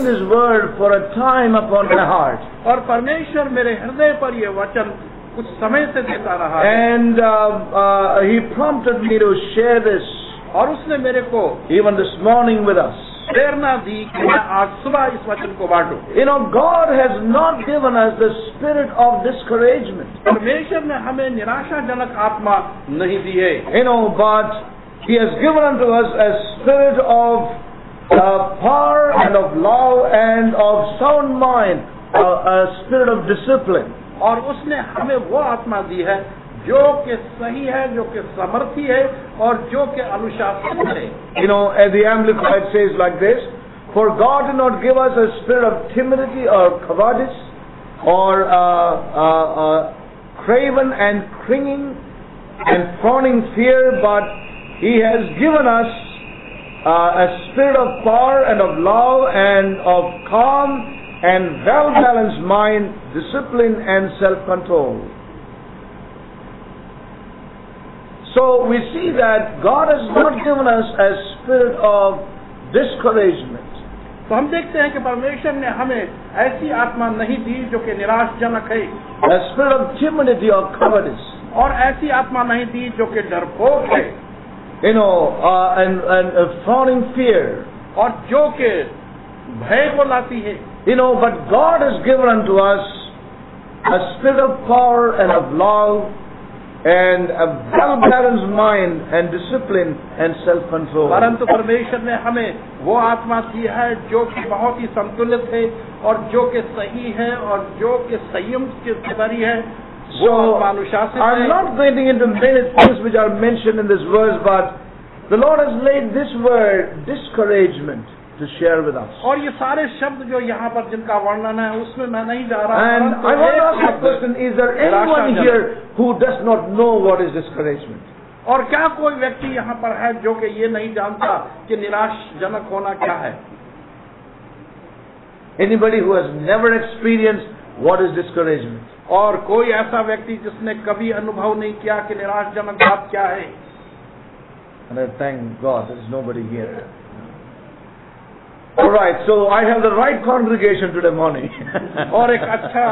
laying this word for a time upon my heart. और परमेश्वर मेरे हृदय पर ये वचन कुछ समय से देता रहा है। And He prompted me to share this और उसने मेरे को even this morning with us. प्रेरणा दी कि मैं आज सुबह इस वचन को बांटूं। You know, God has not given us the spirit of discouragement. परमेश्वर ने हमें निराशाजनक आत्मा नहीं दी है। You know, but He has given unto us a spirit of power and of love and of sound mind, a spirit of discipline. और उसने हमें वो आत्मा दी है जो कि सही है, जो कि समर्थी है और जो कि अनुशासित है। You know, as the Amplified says like this, for God did not give us a spirit of timidity or cowardice or craven and clinging and fawning fear, but He has given us a spirit of power and of love and of calm and well-balanced mind, discipline and self-control. So we see that God has not given us a spirit of discouragement. तो हम देखते हैं कि परमेश्वर ने हमें ऐसी आत्मा नहीं दी जो कि निराशजनक है, A spirit of timidity or cowardice. और ऐसी आत्मा नहीं दी जो कि डरपोक है, You know, and fawning fear. और जो कि भय को लाती है। You know, but God has given unto us a spirit of power and of love and a well-balanced mind and discipline and self-control. परंतु परमेश्वर ने हमें वो आत्मा दी है जो कि बहुत ही संतुलित है और जो कि सही है और जो कि संयम की भरी है। So, I'm not getting into many things which are mentioned in this verse, but the Lord has laid this word, discouragement, to share with us. और ये सारे शब्द जो यहाँ पर जिनका वर्णन है उसमें मैं नहीं जा रहा। And I want to ask a question, is there anyone here who does not know what is discouragement? और क्या कोई व्यक्ति यहाँ पर है जो कि ये नहीं जानता कि निराशजनक होना क्या है? Anybody who has never experienced what is discouragement? और कोई ऐसा व्यक्ति जिसने कभी अनुभव नहीं किया कि निराशजनक बात क्या है? And I thank God there is nobody here. All right, so I have the right congregation today morning. और एक अच्छा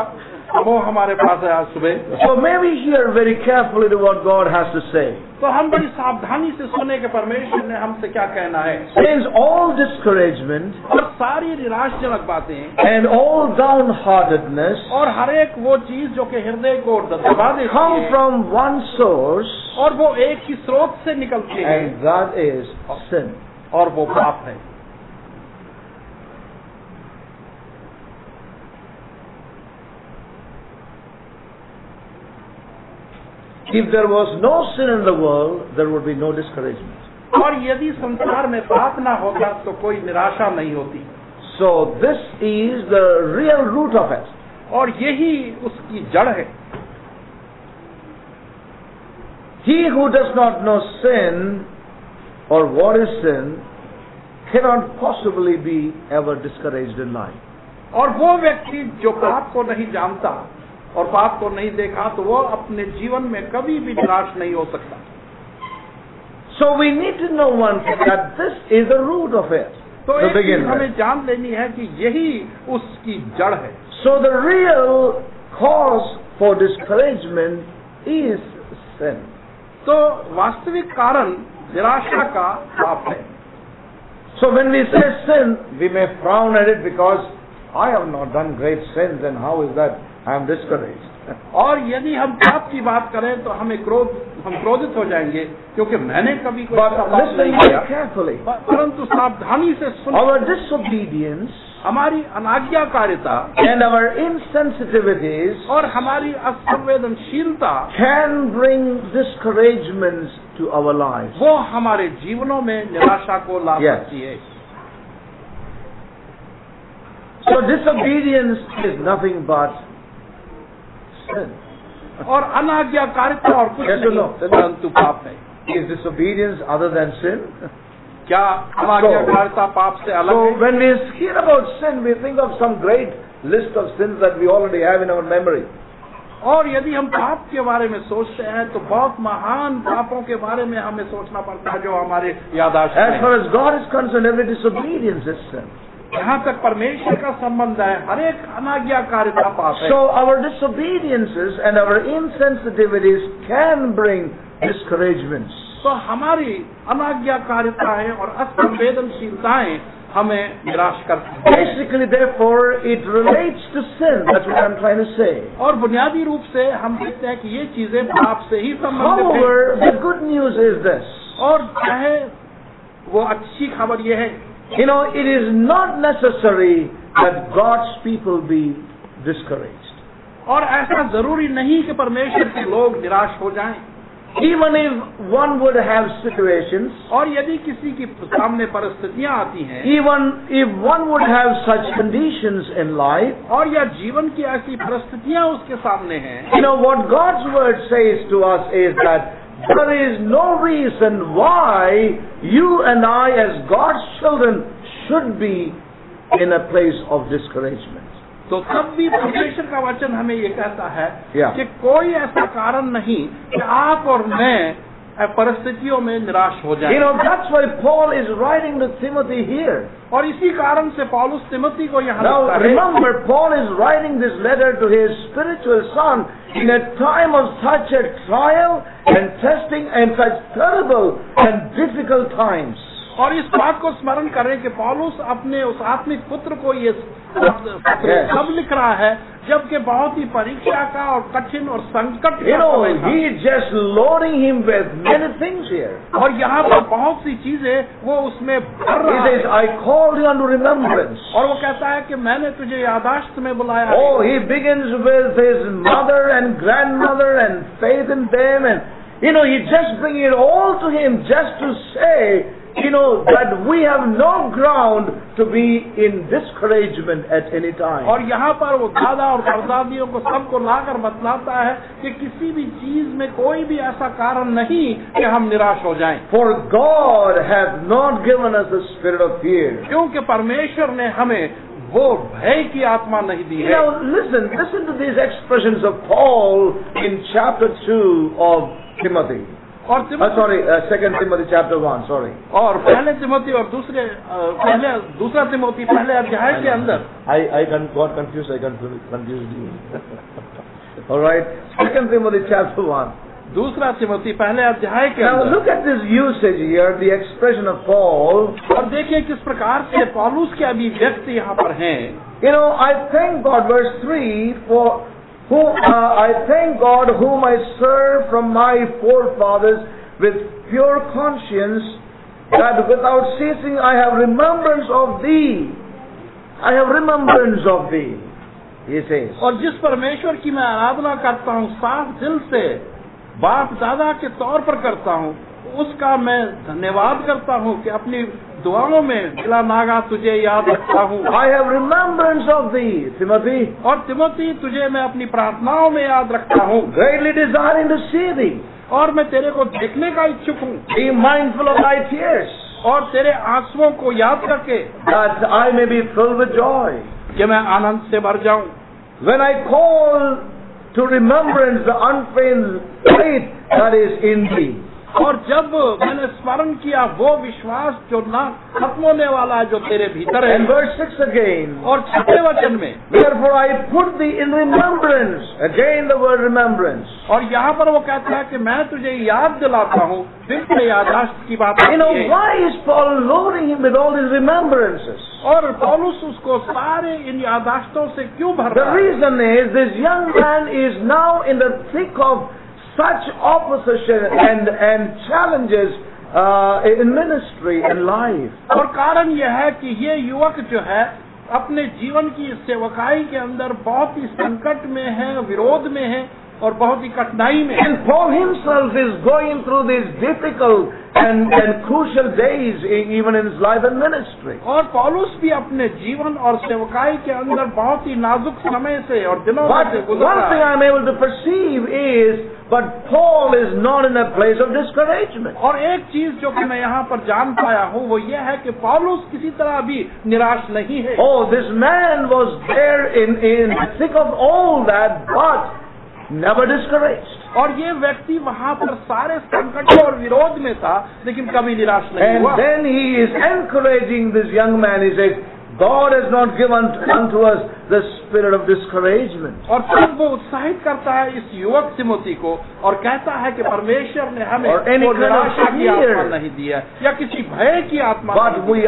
समूह हमारे पास है आज सुबह। So may we hear very carefully to what God has to say. तो हम बड़ी सावधानी से सुने कि परमेश्वर ने हमसे क्या कहना है। Since all discouragement और सारी निराशजनक बातें and all downheartedness और हर एक वो चीज जो कि हृदय को दबा देती come है from one source, और वो एक ही स्रोत से निकलती है, and that is sin. और वो पाप है। If there was no sin in the world, there would be no discouragement. और यदि संसार में पाप ना होता तो कोई निराशा नहीं होती। So this is the real root of it. और यही उसकी जड़ है। He who does not know sin or what is sin cannot possibly be ever discouraged in life. और वो व्यक्ति जो पाप को नहीं जानता और पाप को नहीं देखा तो वो अपने जीवन में कभी भी निराश नहीं हो सकता। So we need to know one thing, that this is the root of it. तो To एक begin चीज हमें with. जान लेनी है कि यही उसकी जड़ है। So the real cause for discouragement is sin. तो वास्तविक कारण निराशा का पाप है। So when we say sin, we may frown at it because I have not done great sins, and how is that I am discouraged? और यदि हम पाप की बात करें तो हम क्रोधित हो जाएंगे क्योंकि मैंने कभी कोई But ऐसा पाप listen नहीं very किया। carefully. परंतु सावधानी से सुनो, Our disobedience हमारी अनाज्ञाकारिता and our insensitivities और हमारी असंवेदनशीलता can bring discouragements to our lives. वो हमारे जीवनों में निराशा को ला Yes. सकती है। So disobedience is nothing but sin. और अनाज्ञाकारिता और कुछ Yes or नहीं no? परंतु पाप है। Is disobedience other than sin? क्या अनाज्ञाकारिता पाप से अलग So है? when we hear about sin, we think of some great list of sins that we already have in our memory. और यदि हम पाप के बारे में सोचते हैं तो बहुत महान पापों के बारे में हमें सोचना पड़ता है जो हमारे याददाश्त As में far है। as God is concerned, every disobedience is sin. जहाँ तक परमेश्वर का संबंध है, हर एक अनाज्ञाकारिता पाप है। So our disobediences and our insensitivities can bring discouragements. तो हमारी अनाज्ञाकारिताएं और असंवेदनशीलताएं हमें निराश करती हैं। Basically, therefore, it relates to sin. That's what I'm trying to say. और बुनियादी रूप से हम देखते हैं कि ये चीजें पाप से ही संबंधित हैं। However, the good news is this. और चाहे वो अच्छी खबर ये है, You know, it is not necessary that God's people be discouraged. और ऐसा जरूरी नहीं कि परमेश्वर के लोग निराश हो जाएं। Even if one would have situations, और यदि किसी की सामने परिस्थितियां आती हैं, even if one would have such conditions in life, और या जीवन की ऐसी परिस्थितियां उसके सामने हैं, you know, what God's word says to us is that there is no reason why you and I as God's children should be in a place of discouragement. तो तब भी परमेश्वर का वचन हमें ये कहता है Yeah. कि कोई ऐसा कारण नहीं कि आप और मैं परिस्थितियों में निराश हो जाएं। You know, that's why Paul is writing to Timothy here. और इसी कारण से पौलुस तिमोथी को यहाँ Now लिखता है। remember, Paul is writing this letter to his spiritual son in a time of such a trial and testing and such terrible and difficult times. और इस बात को स्मरण करें कि पौलुस अपने उस आत्मिक पुत्र को ये सब लिख रहा है जबकि बहुत ही परीक्षा का और कठिन और संकट का You know, समय था। he is just loading him with many things here. और यहाँ पर बहुत सी चीजें वो उसमें भर He रहा says, है। I called you unto remembrance. और वो कहता है कि मैंने तुझे यादाश्त में बुलाया है। Oh, he begins with his mother and grandmother and faith in them, and you know, he just bringing it all to him just to say, you know, that we have no ground to be in discouragement at any time. और यहाँ पर वो दादा और परदादियों को सबको लाकर बतलाता है कि किसी भी चीज में कोई भी ऐसा कारण नहीं कि हम निराश हो जाएं। For God hath not given us the spirit of fear. क्योंकि परमेश्वर ने हमें वो भय की आत्मा नहीं दी है। Now listen to these expressions of Paul in chapter 2 of Timothy. और Second Timothy chapter 1, sorry. और पहले तिमोथी और दूसरा तिमोथी पहले अध्याय के अंदर I got confused, I confused you. All right, Second Timothy chapter 1. दूसरा तिमोथी पहले अध्याय के Now अंदर look at this usage here, the expression of Paul. और देखिए किस प्रकार से पौलुस के अभिव्यक्ति यहाँ पर हैं। You know, I thank God, verse 3, for I thank God whom I serve from my forefathers with pure conscience, that without ceasing I have remembrance of thee. I have remembrance of thee, he says. और जिस परमेश्वर की मैं आराधना करता हूँ साफ दिल से, बाप दादा के तौर पर करता हूँ, उसका मैं धन्यवाद करता हूँ कि अपनी दुआओं में बिला नागा तुझे याद रखता हूँ। I have remembrance of thee, Timothy. और तिमोथी तुझे मैं अपनी प्रार्थनाओं में याद रखता हूँ। Greatly desiring to see thee. और मैं तेरे को देखने का इच्छुक हूँ। Be mindful of thy tears. और तेरे आंसुओं को याद करके that I may be filled with joy. कि मैं आनंद से भर जाऊं। When I call to remembrance the unfeigned faith that is in thee. और जब मैंने स्मरण किया वो विश्वास जो ना खत्म होने वाला है जो तेरे भीतर है। And verse 6 again. और 6वें वचन में Therefore I put thee in remembrance. Again the word remembrance. और यहाँ पर वो कहता है कि मैं तुझे याद दिलाता हूँ, फिर से याददाश्त की बात You know, है। why is Paul loading him with all these remembrances? और पौलुस उसको सारे इन याददाश्तों से क्यों भर The रहा है? reason is this young man is now in the thick of such opposition and challenges in ministry and life. और कारण यह है कि ये युवक जो है अपने जीवन की सेवकाई के अंदर बहुत ही संकट में है, विरोध में है और बहुत ही कठिनाई में है। And Paul himself is going through these difficult and crucial days even in his life and ministry. और पौलुस भी अपने जीवन और सेवकाई के अंदर बहुत ही नाजुक समय से और दिनों But से गुजर one रहा thing है। I am able to perceive is, but Paul is not in a place of discouragement. और एक चीज जो कि मैं यहाँ पर जान पाया हूँ वो ये है कि पौलुस किसी तरह भी निराश नहीं है। Oh, this man was there in the thick of all that, but never discouraged. और ये व्यक्ति वहाँ पर सारे संकटों और विरोध में था, लेकिन कभी निराश नहीं And हुआ। then he is encouraging this young man. He says, God has not given unto us the spirit of discouragement. और तब वो उत्साहित करता है इस युवक तिमोथी को और कहता है कि परमेश्वर ने हमें वो निराशा की आत्मा नहीं दिया या किसी भय की आत्मा But नहीं we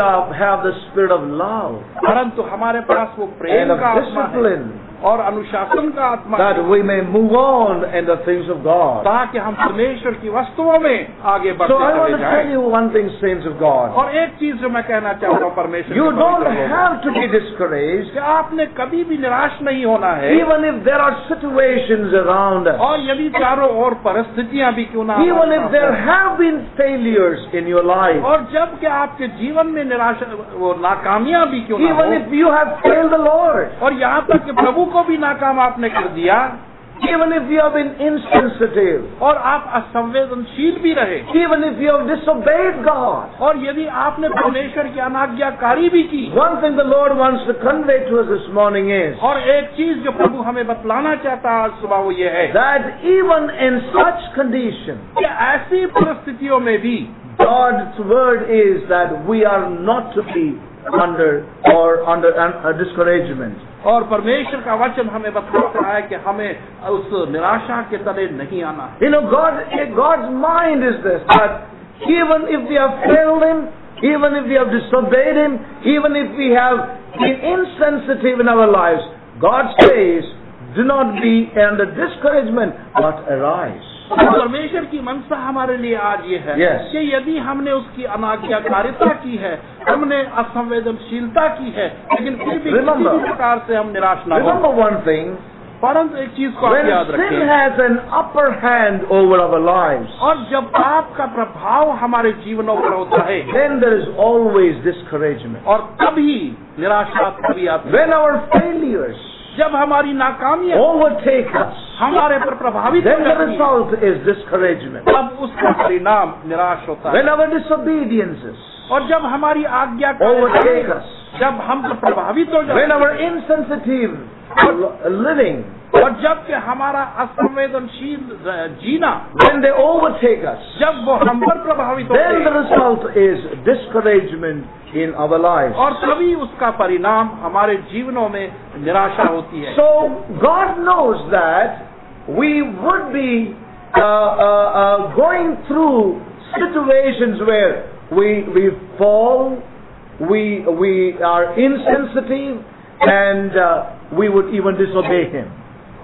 have the spirit of love परंतु हमारे पास वो and प्रेम of का आत्मा है discipline, और अनुशासन का आत्मा that है we may move on in the things of God. ताकि हम परमेश्वर की वस्तुओं में आगे So बढ़ते I want चले to tell जाएं। you one thing, saints of God. और एक चीज जो मैं कहना चाहता हूँ परमेश्वर You के don't पवित्र लोगों, have to be discouraged, कि आपने कभी भी निराश नहीं होना है even if there are situations around us. और यदि चारों ओर परिस्थितियां भी क्यों ना Even हमारे if साथ there हों। have been failures in your life. और जब कि आपके जीवन में निराशा वो नाकामियां भी क्यों ना Even हो if you have failed the Lord. और यहाँ तक कि प्रभु को भी नाकाम आपने कर दिया Even if you have been insensitive. और आप असंवेदनशील भी रहे Even if you have disobeyed God. और यदि आपने परमेश्वर की अनाज्ञाकारी भी की One thing the Lord wants to convey to us this morning is और एक चीज जो प्रभु हमें बतलाना चाहता है आज सुबह वो ये है that even in such condition, कि ऐसी परिस्थितियों में भी God's word is that we are not to be under a discouragement. और परमेश्वर का वचन हमें बताता है कि हमें उस निराशा के तले नहीं आना है। You know, God's mind is this, that even if we have failed Him, even if we have disobeyed Him, even if we have been insensitive in our lives, God says, do not be under discouragement, but arise. परमेश्वर की मनसा हमारे लिए आज ये है Yes. कि यदि हमने उसकी अनाज्ञाकारिता की है, हमने असंवेदनशीलता की है, लेकिन फिर भी किसी भी प्रकार से हम निराश ना हो। Remember one thing, परंतु एक चीज को आप when याद sin रखें, has an upper hand over our lives, और जब पाप का प्रभाव हमारे जीवनों पर होता है then there is always discouragement. और तभी निराशा तभी आती है। When our failures जब हमारी नाकामियां overtake us, हमारे पर प्रभावित then the करती हैं, result is discouragement. तब उसका परिणाम निराश होता है। When our disobediences और जब हमारी आज्ञा overtake us, जब हम पर प्रभावित हो when जाते our हैं insensitive living, और जब कि हमारा असंवेदनशील जीना when they overtake us, जब वो हम पर प्रभावित होते then the हैं result is discouragement in our lives. और तभी उसका परिणाम हमारे जीवनों में निराशा होती है। So God knows that we would be going through situations where we fall, we are insensitive, and we would even disobey Him.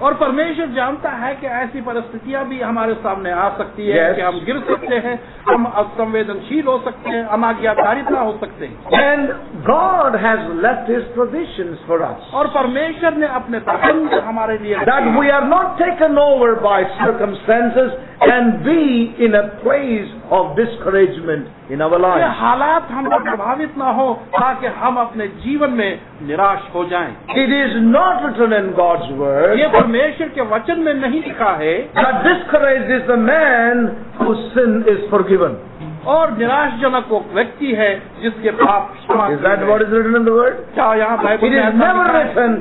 और परमेश्वर जानता है कि ऐसी परिस्थितियां भी हमारे सामने आ सकती है Yes. कि हम गिर सकते हैं, हम असंवेदनशील हो सकते हैं, अनाज्ञाकारिता हो सकते हैं। And God has left His provisions for us, और परमेश्वर ने अपने प्रबंध हमारे लिए रखे that हैं। we are not taken over by circumstances and be in a place of discouragement in our ये lives. हालात हम पर प्रभावित ना हो ताकि हम अपने जीवन में निराश हो जाएं। It is not written in God's word ये परमेश्वर के वचन में नहीं लिखा है that discouraged is the man whose sin is forgiven. और निराशजनक वो व्यक्ति है जिसके पाप क्षमा Is किए that गए। what is written in the word? क्या यहाँ It बाइबल में is ऐसा never लिखा है? written,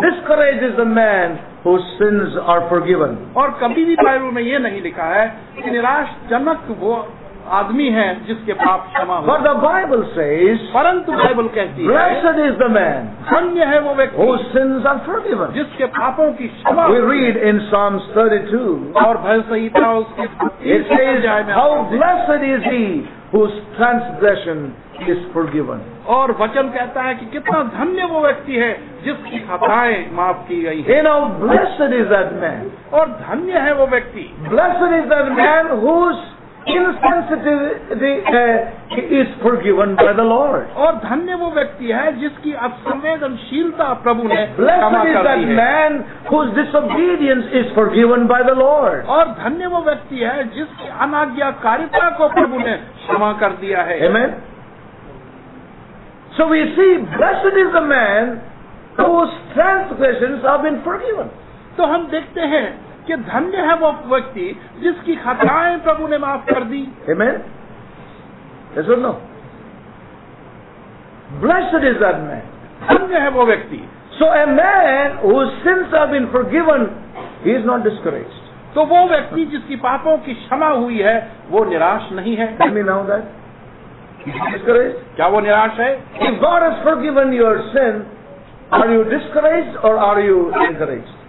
discouraged is the man whose sins are forgiven. और कभी भी बाइबल में ये नहीं लिखा है कि निराशजनक वो आदमी है जिसके पाप क्षमा हो। But the Bible says, परंतु बाइबल कहती है blessed is the man धन्य है वो व्यक्ति whose sins are forgiven. जिसके पापों की क्षमा We हो। read in Psalms 32, और भय संहिता उसके it says, how blessed is he whose transgression is forgiven. और वचन कहता है कि कितना धन्य वो व्यक्ति है जिसकी खताएं माफ की गई है। You know, blessed is that man. और धन्य है वो व्यक्ति Blessed is that man whose insensitivity is forgiven by the Lord. और धन्य वो व्यक्ति है जिसकी असंवेदनशीलता प्रभु ने Blessed क्षमा is कर that दी है। man whose disobedience is forgiven by the Lord. और धन्य वो व्यक्ति है जिसकी अनाज्ञाकारिता को प्रभु ने क्षमा कर दिया है। Amen. So we see, blessed is the man whose transgressions have been forgiven. तो हम देखते हैं कि धन्य है वो व्यक्ति जिसकी खताएं प्रभु ने माफ कर दी। Amen. Yes or no? Blessed is that man. धन्य है वो व्यक्ति। So a man whose sins have been forgiven, he is not discouraged. तो वो व्यक्ति जिसकी पापों की क्षमा हुई है वो निराश नहीं है। Let me know that. Is he discouraged? क्या वो निराश है? If God has forgiven your sin, are you discouraged or are you encouraged?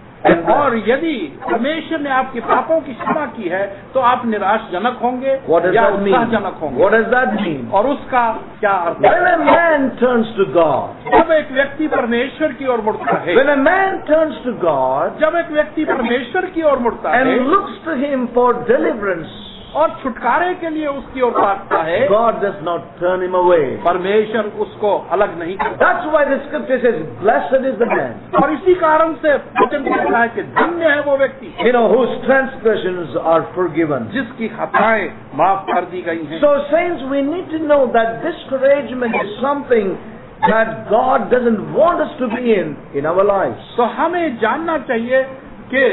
और यदि परमेश्वर ने आपके पापों की क्षमा की है तो आप निराशजनक होंगे या उत्साहजनक होंगे? What does that mean? और उसका क्या अर्थ है? When a man turns to God, जब एक व्यक्ति परमेश्वर की ओर मुड़ता है, when a man turns to God जब एक व्यक्ति परमेश्वर की ओर मुड़ता है and looks to Him for deliverance, और छुटकारे के लिए उसकी ओर ताकता है, God does not turn him away. परमेश्वर उसको अलग नहीं करता। That's why the scripture says, "Blessed is the man." और इसी कारण से वचन कहता है कि धन्य है वो व्यक्ति, whose transgressions are forgiven. जिसकी खताएं माफ कर दी गई हैं। So saints, we need to know that discouragement is something that God doesn't want us to be in our lives. तो हमें जानना चाहिए कि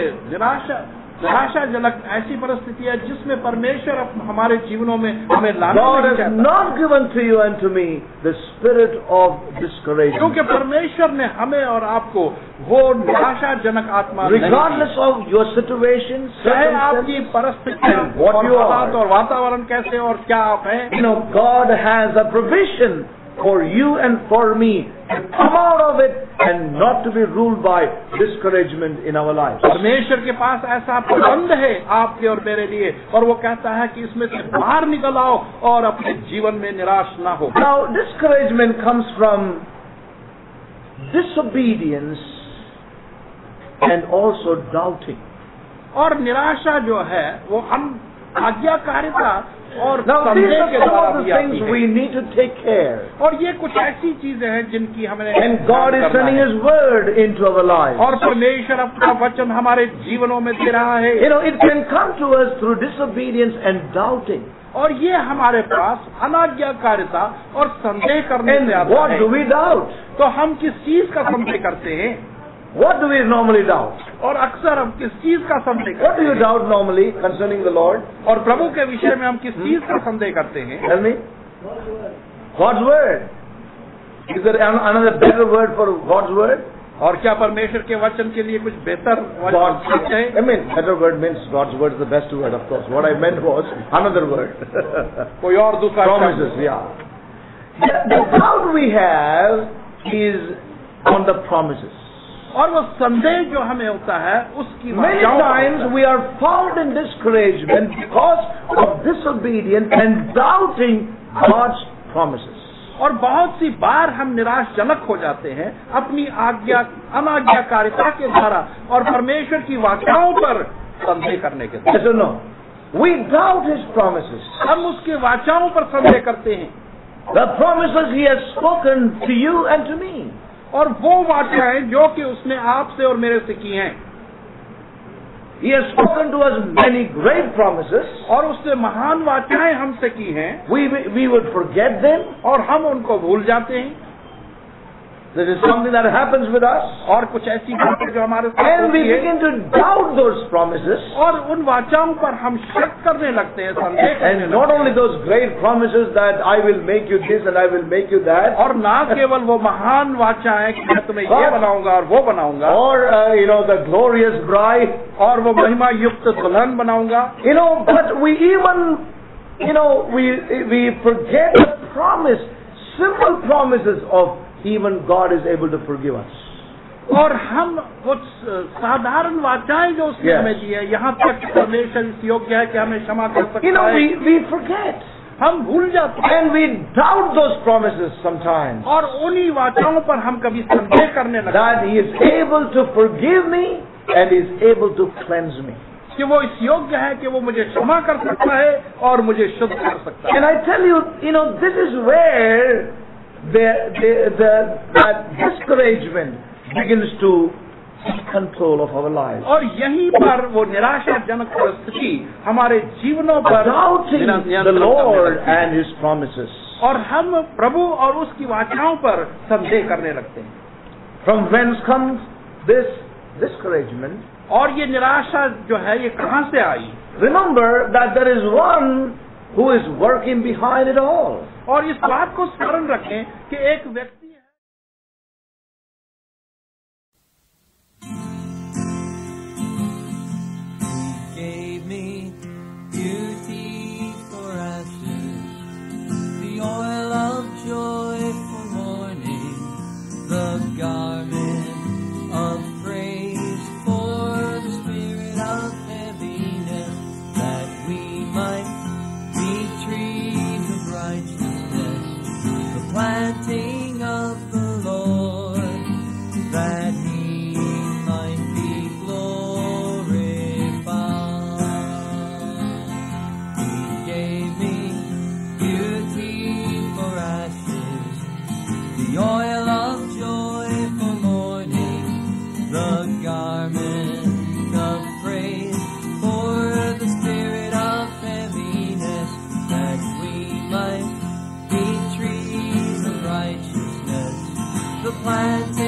निराशाजनक ऐसी परिस्थिति है जिसमें परमेश्वर हमारे जीवनों में हमें लाना God नहीं has चाहता। not given to you and to me the spirit of discouragement. क्योंकि परमेश्वर ने हमें और आपको वो निराशाजनक आत्मा नहीं दी। Regardless of your situation, चाहे आपकी परिस्थिति what और you हालात are, और वातावरण कैसे और क्या आप हैं, God has a provision for you and for me to come out of it and not to be ruled by discouragement in our lives. परमेश्वर के पास ऐसा प्रबंध है आपके और मेरे लिए, और वो कहता है कि इसमें से बाहर निकल आओ और अपने जीवन में निराश ना हो। Now, discouragement comes from disobedience and also doubting. और निराशा जो है वो आज्ञाकारिता और Now, these संदेह are के some द्वारा of the भी आती things है। we need to take care. और ये कुछ ऐसी चीजें हैं जिनकी हमें And God is sending His word into our lives. और परमेश्वर अपना वचन हमारे जीवनों में दे रहा है। It can come to us through disobedience and doubting. और ये हमारे पास अनाज्ञाकारिता और संदेह करने And से आता what है। do we doubt? तो हम किस चीज का संदेह करते हैं? What do we normally doubt? और अक्सर हम किस चीज का संदेह What करते do you हैं? doubt normally concerning the Lord? और प्रभु के विषय में हम किस चीज का संदेह करते हैं? Tell me. God's word. Is there another better word for God's word? और क्या परमेश्वर के वचन के लिए कुछ बेहतर God's वचन है? better word means God's word is the best word, of course. What I meant was another word. कोई और दूसरा Promises, yeah. The doubt we have is on the promises. और वो संदेह जो हमें होता है उसकी Many times we are found in discouragement because of disobedience and doubting God's promises. और बहुत सी बार हम निराशजनक हो जाते हैं अपनी अनाज्ञाकारिता के द्वारा और परमेश्वर की वाचाओं पर संदेह करने के द्वारा। Yes or no? We doubt His promises. हम उसके वाचाओं पर संदेह करते हैं। The promises He has spoken to you and to me. और वो वाचाएं जो कि उसने आपसे और मेरे से की हैं। He has spoken to us many great promises. और उसने महान वाचाएं हमसे की हैं। We would forget them. और हम उनको भूल जाते हैं। This is something that happens with us. और कुछ ऐसी बातें जो हमारे साथ And we होती है। begin to doubt those promises. और उन वाचाओं पर हम शक करने लगते हैं, संदेह करने And not लगते only those great promises that I will make you this and I will make you that. हैं। और ना केवल वो महान वाचाएं कि मैं तुम्हें ये बनाऊंगा और वो बनाऊंगा, Or the glorious bride. और वो महिमा युक्त दुल्हन बनाऊंगा। But we even, we forget the promise, simple promises of even God is able to forgive us. और हम कुछ साधारण वाचाएं जो उसने Yes. हमें दी है, यहाँ तक कि परमेश्वर इस योग्य है कि हमें क्षमा कर सकता है, We forget. हम भूल जाते हैं। And we doubt those promises sometimes. और उन्हीं वाचाओं पर हम कभी संदेह करने लगते हैं That He is able to forgive me and is able to cleanse me. कि वो इस योग्य है कि वो मुझे क्षमा कर सकता है और मुझे शुद्ध कर सकता है। And I tell you, this is where that discouragement begins to take control of our lives. और यहीं पर वो निराशाजनक परिस्थिति हमारे जीवनों पर Doubting the Lord and His promises. और हम प्रभु और उसकी वाचाओं पर संदेह करने लगते हैं। From whence comes this discouragement? और ये निराशा जो है ये कहाँ से आई? Remember that there is one who is working behind it all. और इस बात को स्मरण रखें कि एक व्यक्ति है। He gave me beauty for ashes, the oil might be trees of righteousness, the plants